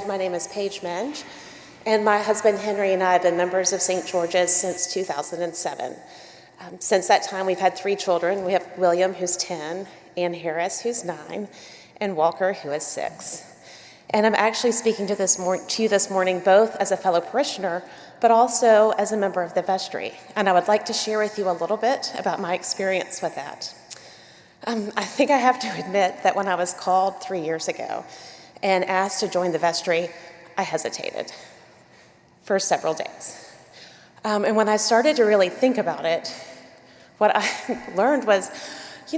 My name is Paige Menge, and my husband Henry and I have been members of St. George's since 2007. Since that time, we've had 3 children. We have William, who's 10, Ann Harris, who's 9, and Walker, who is 6. And I'm actually speaking to you this morning both as a fellow parishioner, but also as a member of the vestry. And I would like to share with you a little bit about my experience with that. I think I have to admit that when I was called 3 years ago and asked to join the vestry, I hesitated for several days. And when I started to really think about it, what I learned was,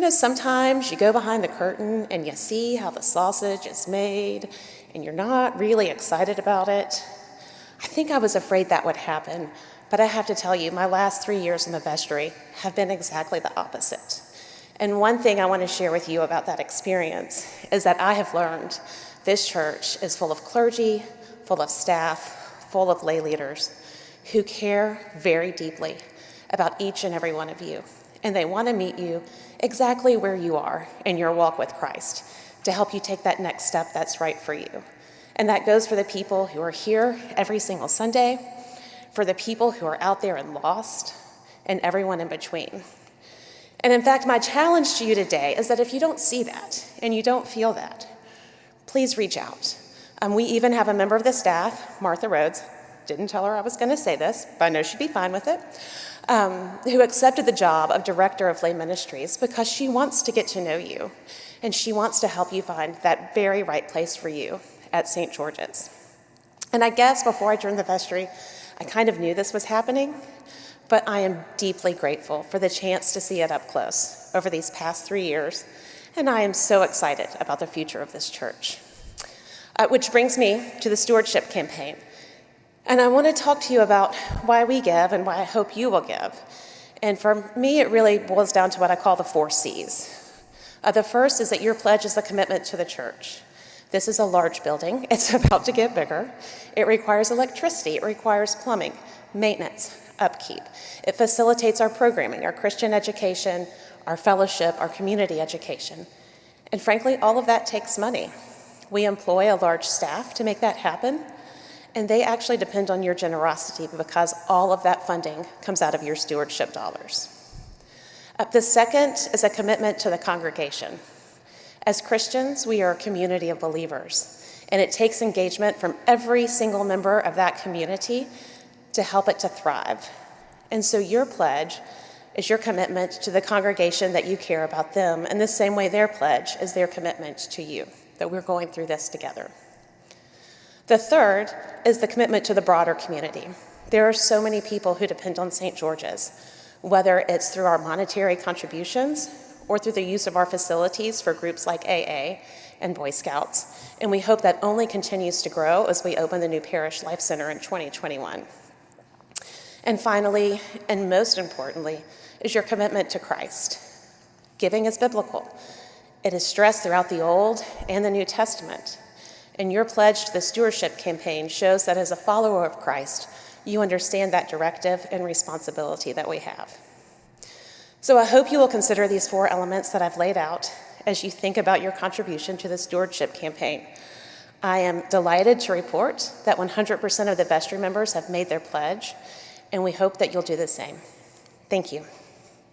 sometimes you go behind the curtain and you see how the sausage is made and you're not really excited about it. I think I was afraid that would happen, but I have to tell you, my last 3 years in the vestry have been exactly the opposite. And one thing I want to share with you about that experience is that I have learned this church is full of clergy, full of staff, full of lay leaders who care very deeply about each and every one of you. And they want to meet you exactly where you are in your walk with Christ to help you take that next step that's right for you. And that goes for the people who are here every single Sunday, for the people who are out there and lost, and everyone in between. And in fact, my challenge to you today is that if you don't see that and you don't feel that, please reach out. We even have a member of the staff, Martha Rhodes, didn't tell her I was going to say this, but I know she'd be fine with it, who accepted the job of Director of Lay Ministries because she wants to get to know you, and she wants to help you find that very right place for you at St. George's. And I guess before I joined the vestry, I kind of knew this was happening, but I am deeply grateful for the chance to see it up close over these past 3 years, and I am so excited about the future of this church. Which brings me to the stewardship campaign. And I want to talk to you about why we give and why I hope you will give. And for me, it really boils down to what I call the 4 C's. The first is that your pledge is a commitment to the church. This is a large building. It's about to get bigger. It requires electricity. It requires plumbing, maintenance, upkeep. It facilitates our programming, our Christian education, our fellowship, our community education. And frankly, all of that takes money. We employ a large staff to make that happen, and they actually depend on your generosity because all of that funding comes out of your stewardship dollars. The second is a commitment to the congregation. As Christians, we are a community of believers, and it takes engagement from every single member of that community to help it to thrive. And so your pledge is your commitment to the congregation that you care about them, in the same way their pledge is their commitment to you, that we're going through this together. The third is the commitment to the broader community. There are so many people who depend on St. George's, whether it's through our monetary contributions or through the use of our facilities for groups like AA and Boy Scouts. And we hope that only continues to grow as we open the new Parish Life Center in 2021. And finally, and most importantly, is your commitment to Christ. Giving is biblical. It is stressed throughout the Old and the New Testament. And your pledge to the stewardship campaign shows that as a follower of Christ, you understand that directive and responsibility that we have. So I hope you will consider these 4 elements that I've laid out as you think about your contribution to the stewardship campaign. I am delighted to report that 100% of the vestry members have made their pledge, and we hope that you'll do the same. Thank you.